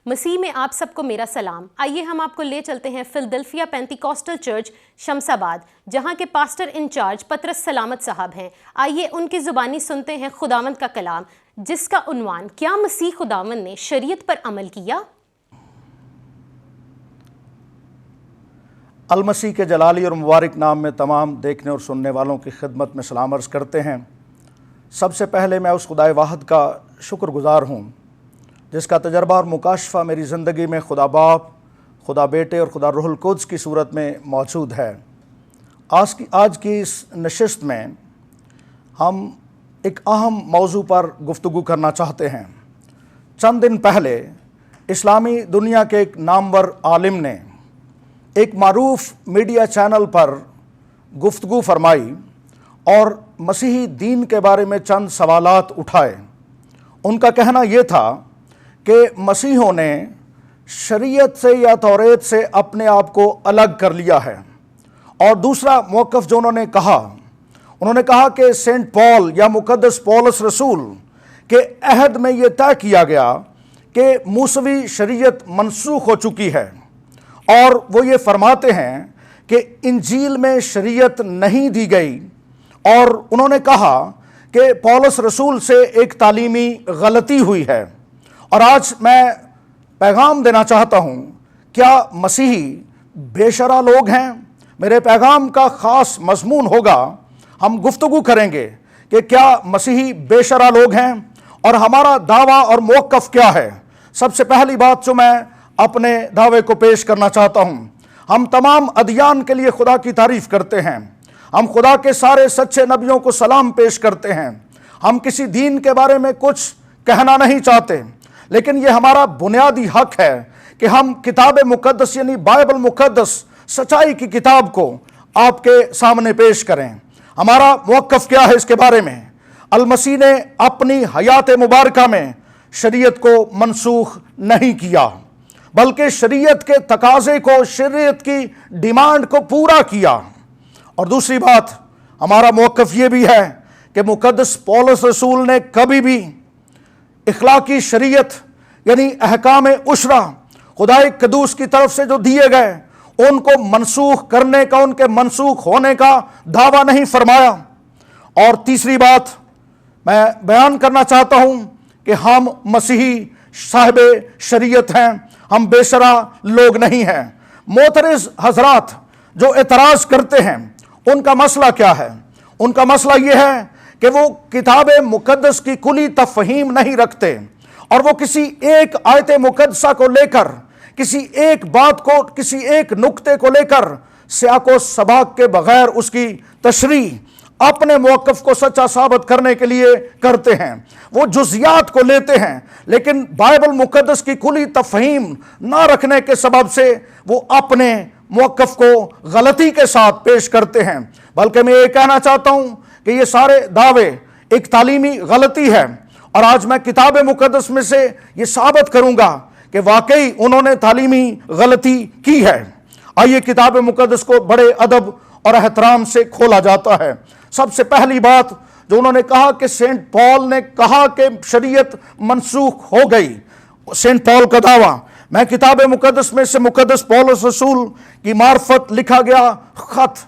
مسیح میں آپ سب کو میرا سلام۔ آئیے ہم آپ کو لے چلتے ہیں فلڈلفیا پینتیکوسٹل چرچ شمس آباد، جہاں کے پاسٹر انچارج پطرس سلامت صاحب ہیں۔ آئیے ان کی زبانی سنتے ہیں خداوند کا کلام، جس کا عنوان کیا مسیح خداوند نے شریعت پر عمل کیا؟ المسیح کے جلالی اور مبارک نام میں تمام دیکھنے اور سننے والوں کی خدمت میں سلام عرض کرتے ہیں۔ سب سے پہلے میں اس خدائے واحد کا شکر گزار ہوں جس کا تجربہ اور مکاشفہ میری زندگی میں خدا باپ، خدا بیٹے اور خدا روح القدس کی صورت میں موجود ہے۔ آج کی اس نشست میں ہم ایک اہم موضوع پر گفتگو کرنا چاہتے ہیں۔ چند دن پہلے اسلامی دنیا کے ایک نامور عالم نے ایک معروف میڈیا چینل پر گفتگو فرمائی اور مسیحی دین کے بارے میں چند سوالات اٹھائے۔ ان کا کہنا یہ تھا کہ مسیحوں نے شریعت سے یا توریت سے اپنے آپ کو الگ کر لیا ہے، اور دوسرا موقف جو انہوں نے کہا کہ سینٹ پال یا مقدس پولس رسول کے عہد میں یہ طے کیا گیا کہ موسوی شریعت منسوخ ہو چکی ہے، اور وہ یہ فرماتے ہیں کہ انجیل میں شریعت نہیں دی گئی، اور انہوں نے کہا کہ پولس رسول سے ایک تعلیمی غلطی ہوئی ہے۔ اور آج میں پیغام دینا چاہتا ہوں، کیا مسیحی بے شرع لوگ ہیں؟ میرے پیغام کا خاص مضمون ہوگا، ہم گفتگو کریں گے کہ کیا مسیحی بے شرع لوگ ہیں اور ہمارا دعویٰ اور موقف کیا ہے۔ سب سے پہلی بات جو میں اپنے دعوے کو پیش کرنا چاہتا ہوں، ہم تمام ادیان کے لیے خدا کی تعریف کرتے ہیں، ہم خدا کے سارے سچے نبیوں کو سلام پیش کرتے ہیں، ہم کسی دین کے بارے میں کچھ کہنا نہیں چاہتے، لیکن یہ ہمارا بنیادی حق ہے کہ ہم کتاب مقدس یعنی بائبل مقدس سچائی کی کتاب کو آپ کے سامنے پیش کریں۔ ہمارا موقف کیا ہے اس کے بارے میں؟ المسیح نے اپنی حیات مبارکہ میں شریعت کو منسوخ نہیں کیا، بلکہ شریعت کے تقاضے کو، شریعت کی ڈیمانڈ کو پورا کیا۔ اور دوسری بات، ہمارا موقف یہ بھی ہے کہ مقدس پولس رسول نے کبھی بھی اخلاقی شریعت یعنی احکام عشرہ خدائے قدوس کی طرف سے جو دیے گئے ان کو منسوخ کرنے کا، ان کے منسوخ ہونے کا دعویٰ نہیں فرمایا۔ اور تیسری بات میں بیان کرنا چاہتا ہوں کہ ہم مسیحی صاحب شریعت ہیں، ہم بے شرع لوگ نہیں ہیں۔ معترض حضرات جو اعتراض کرتے ہیں، ان کا مسئلہ کیا ہے؟ ان کا مسئلہ یہ ہے کہ وہ کتاب مقدس کی کلی تفہیم نہیں رکھتے، اور وہ کسی ایک آیت مقدسہ کو لے کر، کسی ایک بات کو، کسی ایک نقطے کو لے کر سیاق و سباق کے بغیر اس کی تشریح اپنے موقف کو سچا ثابت کرنے کے لیے کرتے ہیں۔ وہ جزیات کو لیتے ہیں، لیکن بائبل مقدس کی کلی تفہیم نہ رکھنے کے سبب سے وہ اپنے موقف کو غلطی کے ساتھ پیش کرتے ہیں۔ بلکہ میں یہ کہنا چاہتا ہوں کہ یہ سارے دعوے ایک تعلیمی غلطی ہے، اور آج میں کتاب مقدس میں سے یہ ثابت کروں گا کہ واقعی انہوں نے تعلیمی غلطی کی ہے۔ آئیے کتاب مقدس کو بڑے ادب اور احترام سے کھولا جاتا ہے۔ سب سے پہلی بات جو انہوں نے کہا کہ سینٹ پال نے کہا کہ شریعت منسوخ ہو گئی، سینٹ پال کا دعویٰ میں کتاب مقدس میں سے مقدس پولس رسول کی معرفت لکھا گیا خط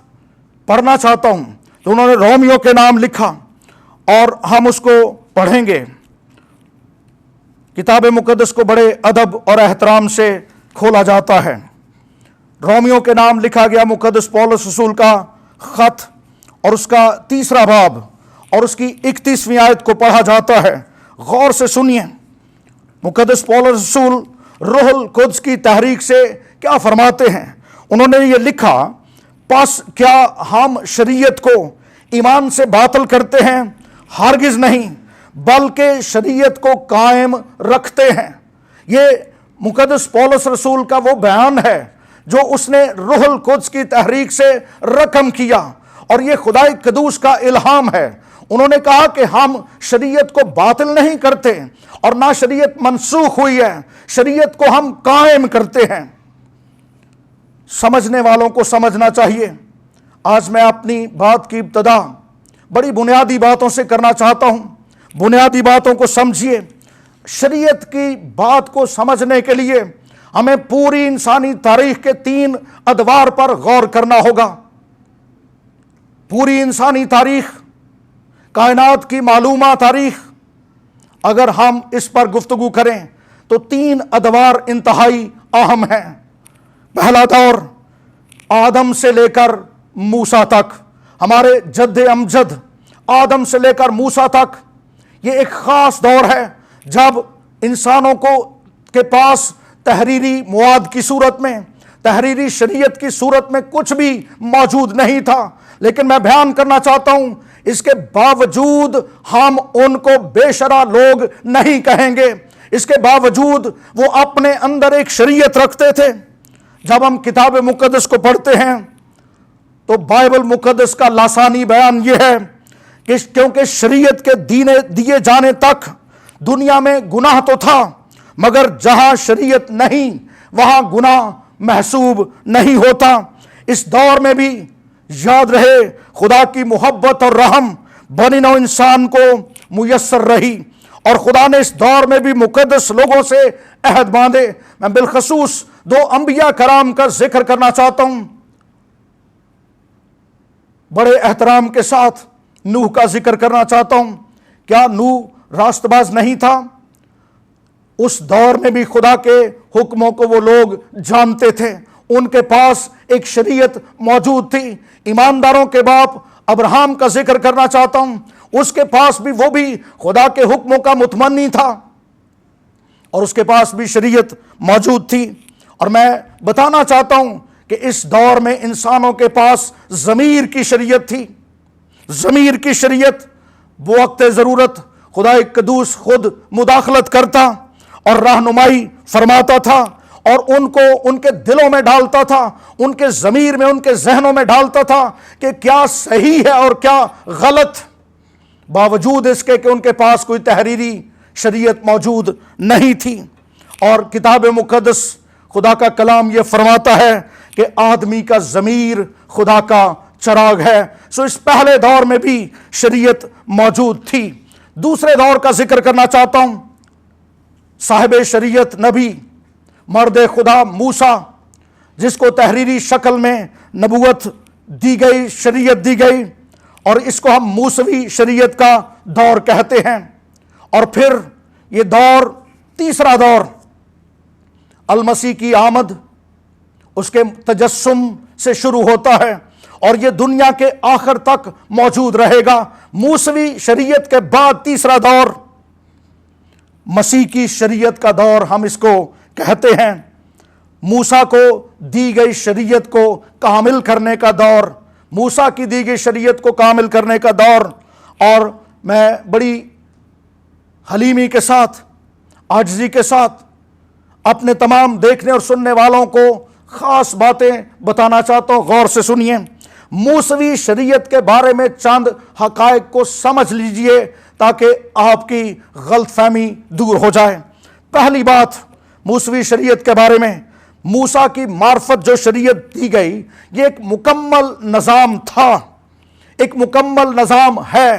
پڑھنا چاہتا ہوں، تو انہوں نے رومیو کے نام لکھا، اور ہم اس کو پڑھیں گے۔ کتاب مقدس کو بڑے ادب اور احترام سے کھولا جاتا ہے۔ رومیو کے نام لکھا گیا مقدس پولس رسول کا خط، اور اس کا 3 باب اور اس کی 31ویں آیت کو پڑھا جاتا ہے۔ غور سے سنیے، مقدس پولس رسول روح القدس کی تحریک سے کیا فرماتے ہیں۔ انہوں نے یہ لکھا، پس کیا ہم شریعت کو ایمان سے باطل کرتے ہیں؟ ہرگز نہیں، بلکہ شریعت کو قائم رکھتے ہیں۔ یہ مقدس پولس رسول کا وہ بیان ہے جو اس نے روح القدس کی تحریک سے رقم کیا، اور یہ خدائے قدوس کا الہام ہے۔ انہوں نے کہا کہ ہم شریعت کو باطل نہیں کرتے، اور نہ شریعت منسوخ ہوئی ہے، شریعت کو ہم قائم کرتے ہیں۔ سمجھنے والوں کو سمجھنا چاہیے۔ آج میں اپنی بات کی ابتدا بڑی بنیادی باتوں سے کرنا چاہتا ہوں۔ بنیادی باتوں کو سمجھیے۔ شریعت کی بات کو سمجھنے کے لیے ہمیں پوری انسانی تاریخ کے 3 ادوار پر غور کرنا ہوگا۔ پوری انسانی تاریخ، کائنات کی معلومہ تاریخ، اگر ہم اس پر گفتگو کریں تو 3 ادوار انتہائی اہم ہیں۔ پہلا دور آدم سے لے کر موسیٰ تک، ہمارے جد امجد آدم سے لے کر موسیٰ تک، یہ ایک خاص دور ہے جب انسانوں کے پاس تحریری مواد کی صورت میں، تحریری شریعت کی صورت میں کچھ بھی موجود نہیں تھا۔ لیکن میں بیان کرنا چاہتا ہوں، اس کے باوجود ہم ان کو بے شرع لوگ نہیں کہیں گے۔ اس کے باوجود وہ اپنے اندر ایک شریعت رکھتے تھے۔ جب ہم کتاب مقدس کو پڑھتے ہیں تو بائبل مقدس کا لسانی بیان یہ ہے کہ کیونکہ شریعت کے دیے جانے تک دنیا میں گناہ تو تھا، مگر جہاں شریعت نہیں وہاں گناہ محسوب نہیں ہوتا۔ اس دور میں بھی یاد رہے خدا کی محبت اور رحم بنی نوع انسان کو میسر رہی، اور خدا نے اس دور میں بھی مقدس لوگوں سے عہد باندھے۔ میں بالخصوص 2 انبیاء کرام کا ذکر کرنا چاہتا ہوں، بڑے احترام کے ساتھ نوح کا ذکر کرنا چاہتا ہوں۔ کیا نوح راست باز نہیں تھا؟ اس دور میں بھی خدا کے حکموں کو وہ لوگ جانتے تھے، ان کے پاس ایک شریعت موجود تھی۔ ایمانداروں کے باپ ابراہم کا ذکر کرنا چاہتا ہوں، اس کے پاس بھی وہ بھی خدا کے حکموں کا متمنی تھا اور اس کے پاس بھی شریعت موجود تھی۔ اور میں بتانا چاہتا ہوں کہ اس دور میں انسانوں کے پاس ضمیر کی شریعت تھی۔ ضمیر کی شریعت، وہ وقت ضرورت خدا قدوس خود مداخلت کرتا اور رہنمائی فرماتا تھا، اور ان کو ان کے دلوں میں ڈالتا تھا، ان کے ضمیر میں، ان کے ذہنوں میں ڈالتا تھا کہ کیا صحیح ہے اور کیا غلط، باوجود اس کے کہ ان کے پاس کوئی تحریری شریعت موجود نہیں تھی۔ اور کتاب مقدس خدا کا کلام یہ فرماتا ہے کہ آدمی کا ضمیر خدا کا چراغ ہے۔ سو اس پہلے دور میں بھی شریعت موجود تھی۔ دوسرے دور کا ذکر کرنا چاہتا ہوں، صاحب شریعت نبی مرد خدا موسیٰ، جس کو تحریری شکل میں نبوت دی گئی، شریعت دی گئی، اور اس کو ہم موسوی شریعت کا دور کہتے ہیں۔ اور پھر یہ دور، تیسرا دور، المسیح کی آمد، اس کے تجسم سے شروع ہوتا ہے اور یہ دنیا کے آخر تک موجود رہے گا۔ موسوی شریعت کے بعد تیسرا دور مسیح کی شریعت کا دور ہم اس کو کہتے ہیں۔ موسیٰ کو دی گئی شریعت کو کامل کرنے کا دور، موسیٰ کی دی گئی شریعت کو کامل کرنے کا دور۔ اور میں بڑی حلیمی کے ساتھ، عاجزی کے ساتھ اپنے تمام دیکھنے اور سننے والوں کو خاص باتیں بتانا چاہتا ہوں، غور سے سنیے۔ موسوی شریعت کے بارے میں چند حقائق کو سمجھ لیجئے تاکہ آپ کی غلط فہمی دور ہو جائے۔ پہلی بات موسوی شریعت کے بارے میں، موسیٰ کی معرفت جو شریعت دی گئی، یہ ایک مکمل نظام تھا، ایک مکمل نظام ہے،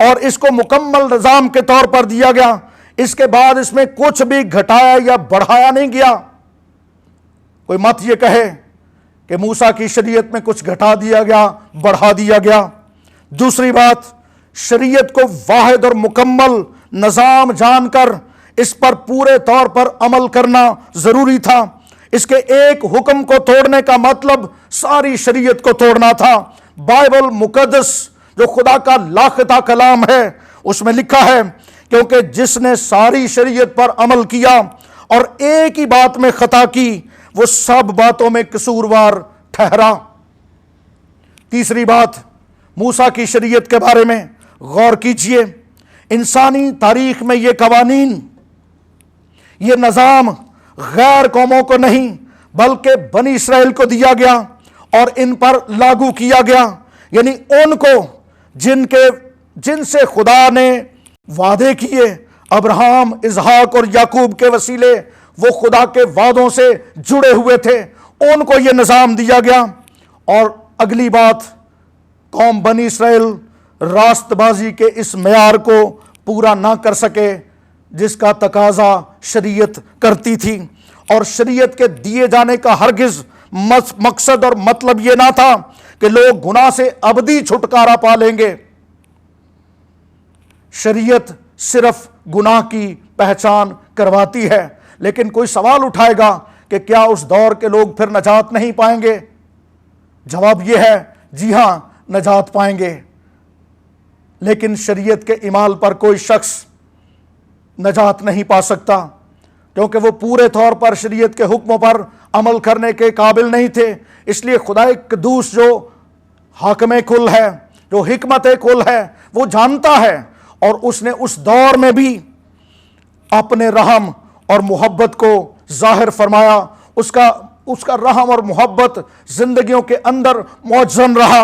اور اس کو مکمل نظام کے طور پر دیا گیا۔ اس کے بعد اس میں کچھ بھی گھٹایا یا بڑھایا نہیں گیا۔ کوئی مت یہ کہے کہ موسیٰ کی شریعت میں کچھ گھٹا دیا گیا، بڑھا دیا گیا۔ دوسری بات، شریعت کو واحد اور مکمل نظام جان کر اس پر پورے طور پر عمل کرنا ضروری تھا۔ اس کے ایک حکم کو توڑنے کا مطلب ساری شریعت کو توڑنا تھا۔ بائبل مقدس جو خدا کا لاختہ کلام ہے، اس میں لکھا ہے کیونکہ جس نے ساری شریعت پر عمل کیا اور ایک ہی بات میں خطا کی، وہ سب باتوں میں قصوروار ٹھہرا۔ تیسری بات، موسیٰ کی شریعت کے بارے میں غور کیجئے۔ انسانی تاریخ میں یہ قوانین، یہ نظام غیر قوموں کو نہیں بلکہ بنی اسرائیل کو دیا گیا اور ان پر لاگو کیا گیا، یعنی ان کو جن سے خدا نے وعدے کیے، ابراہم، اسحاق اور یعقوب کے وسیلے وہ خدا کے وعدوں سے جڑے ہوئے تھے، ان کو یہ نظام دیا گیا۔ اور اگلی بات، قوم بنی اسرائیل راست بازی کے اس معیار کو پورا نہ کر سکے، جس کا تقاضا شریعت کرتی تھی، اور شریعت کے دیے جانے کا ہرگز مقصد اور مطلب یہ نہ تھا کہ لوگ گناہ سے ابدی چھٹکارا پا لیں گے۔ شریعت صرف گناہ کی پہچان کرواتی ہے، لیکن کوئی سوال اٹھائے گا کہ کیا اس دور کے لوگ پھر نجات نہیں پائیں گے؟ جواب یہ ہے جی ہاں، نجات پائیں گے، لیکن شریعت کے اعمال پر کوئی شخص نجات نہیں پا سکتا، کیونکہ وہ پورے طور پر شریعت کے حکموں پر عمل کرنے کے قابل نہیں تھے۔ اس لیے خدا قدوس جو حاکم کل ہے، جو حکمت کل ہے، وہ جانتا ہے، اور اس نے اس دور میں بھی اپنے رحم اور محبت کو ظاہر فرمایا۔ اس کا رحم اور محبت زندگیوں کے اندر موجزن رہا،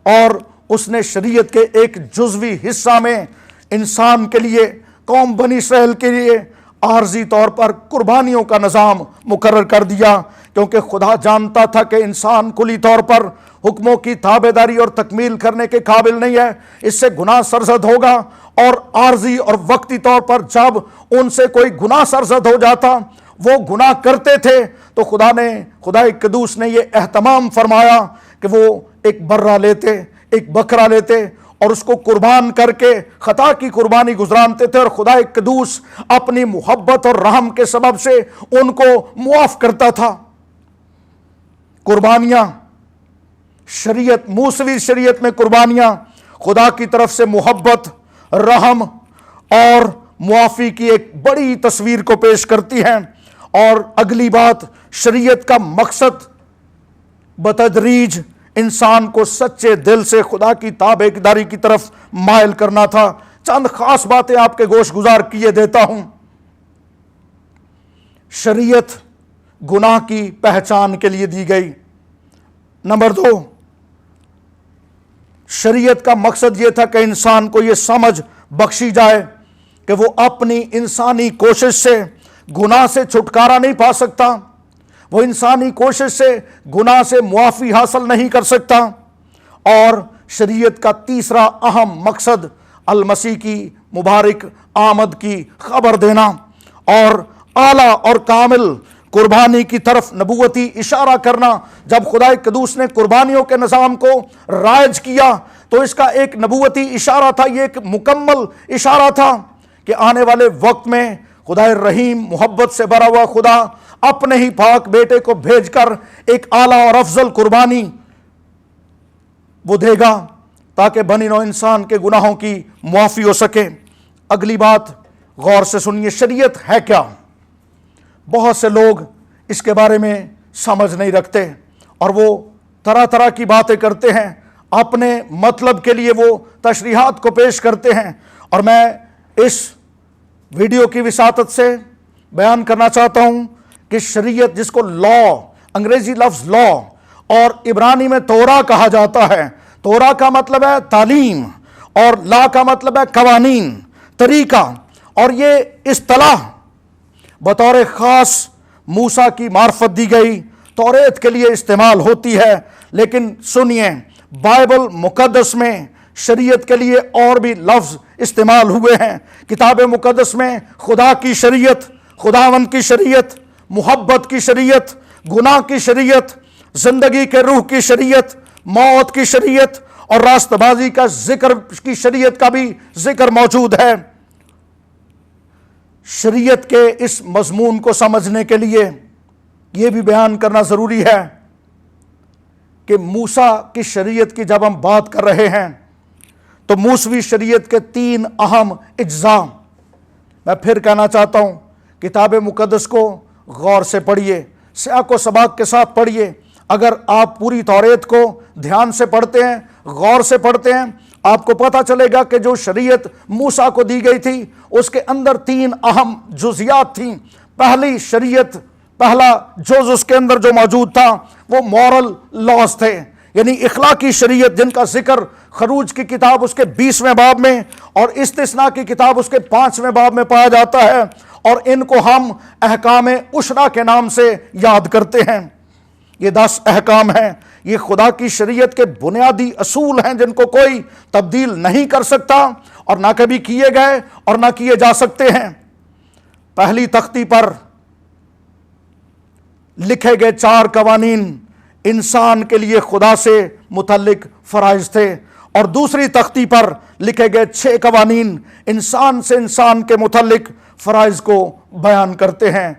اور اس نے شریعت کے ایک جزوی حصہ میں انسان کے لیے، قوم بنی اسرائیل کے لیے عارضی طور پر قربانیوں کا نظام مقرر کر دیا، کیونکہ خدا جانتا تھا کہ انسان کلی طور پر حکموں کی تابعداری اور تکمیل کرنے کے قابل نہیں ہے، اس سے گناہ سرزد ہوگا، اور عارضی اور وقتی طور پر جب ان سے کوئی گناہ سرزد ہو جاتا، وہ گناہ کرتے تھے، تو خدا قدوس نے یہ اہتمام فرمایا کہ وہ ایک برہ لیتے، ایک بکرا لیتے، اور اس کو قربان کر کے خطا کی قربانی گزرانتے تھے، اور خدا قدوس اپنی محبت اور رحم کے سبب سے ان کو معاف کرتا تھا۔ قربانیاں، شریعت، موسوی شریعت میں قربانیاں خدا کی طرف سے محبت، رحم اور معافی کی ایک بڑی تصویر کو پیش کرتی ہیں۔ اور اگلی بات، شریعت کا مقصد بتدریج انسان کو سچے دل سے خدا کی تابعداری کی طرف مائل کرنا تھا۔ چند خاص باتیں آپ کے گوش گزار کیے دیتا ہوں۔ شریعت گناہ کی پہچان کے لیے دی گئی۔ نمبر 2، شریعت کا مقصد یہ تھا کہ انسان کو یہ سمجھ بخشی جائے کہ وہ اپنی انسانی کوشش سے گناہ سے چھٹکارا نہیں پا سکتا، وہ انسانی کوشش سے گناہ سے معافی حاصل نہیں کر سکتا۔ اور شریعت کا تیسرا اہم مقصد المسیح کی مبارک آمد کی خبر دینا اور اعلیٰ اور کامل قربانی کی طرف نبوتی اشارہ کرنا۔ جب خدا قدوس نے قربانیوں کے نظام کو رائج کیا تو اس کا ایک نبوتی اشارہ تھا، یہ ایک مکمل اشارہ تھا کہ آنے والے وقت میں خدا رحیم، محبت سے بھرا ہوا خدا اپنے ہی پاک بیٹے کو بھیج کر ایک اعلیٰ اور افضل قربانی وہ دے گا تاکہ بنی نوع انسان کے گناہوں کی معافی ہو سکے۔ اگلی بات غور سے سنیے، شریعت ہے کیا؟ بہت سے لوگ اس کے بارے میں سمجھ نہیں رکھتے اور وہ طرح طرح کی باتیں کرتے ہیں، اپنے مطلب کے لیے وہ تشریحات کو پیش کرتے ہیں، اور میں اس ویڈیو کی وساطت سے بیان کرنا چاہتا ہوں کہ شریعت، جس کو لا، انگریزی لفظ لا اور عبرانی میں تورا کہا جاتا ہے، تورا کا مطلب ہے تعلیم اور لا کا مطلب ہے قوانین، طریقہ، اور یہ اصطلاح بطور خاص موسیٰ کی معرفت دی گئی، توریت کے لیے استعمال ہوتی ہے۔ لیکن سنیے، بائبل مقدس میں شریعت کے لیے اور بھی لفظ استعمال ہوئے ہیں۔ کتاب مقدس میں خدا کی شریعت، خداوند کی شریعت، محبت کی شریعت، گناہ کی شریعت، زندگی کے روح کی شریعت، موت کی شریعت اور راست بازی کا ذکر کی شریعت کا بھی ذکر موجود ہے۔ شریعت کے اس مضمون کو سمجھنے کے لیے یہ بھی بیان کرنا ضروری ہے کہ موسیٰ کی شریعت کی جب ہم بات کر رہے ہیں تو موسوی شریعت کے 3 اہم اجزاء، میں پھر کہنا چاہتا ہوں، کتاب مقدس کو غور سے پڑھیے، سیاق و سباق کے ساتھ پڑھیے۔ اگر آپ پوری توریت کو دھیان سے پڑھتے ہیں، غور سے پڑھتے ہیں، آپ کو پتہ چلے گا کہ جو شریعت موسیٰ کو دی گئی تھی اس کے اندر 3 اہم جزیات تھیں۔ پہلی شریعت، پہلا جز اس کے اندر جو موجود تھا وہ مورل لاز تھے، یعنی اخلاقی شریعت، جن کا ذکر خروج کی کتاب اس کے 20ویں باب میں اور استثناء کی کتاب اس کے 5ویں باب میں پایا جاتا ہے، اور ان کو ہم احکام عشرہ کے نام سے یاد کرتے ہیں۔ یہ 10 احکام ہیں، یہ خدا کی شریعت کے بنیادی اصول ہیں جن کو کوئی تبدیل نہیں کر سکتا اور نہ کبھی کیے گئے اور نہ کیے جا سکتے ہیں۔ پہلی تختی پر لکھے گئے 4 قوانین انسان کے لیے خدا سے متعلق فرائض تھے، اور دوسری تختی پر لکھے گئے 6 قوانین انسان سے انسان کے متعلق فرائض کو بیان کرتے ہیں۔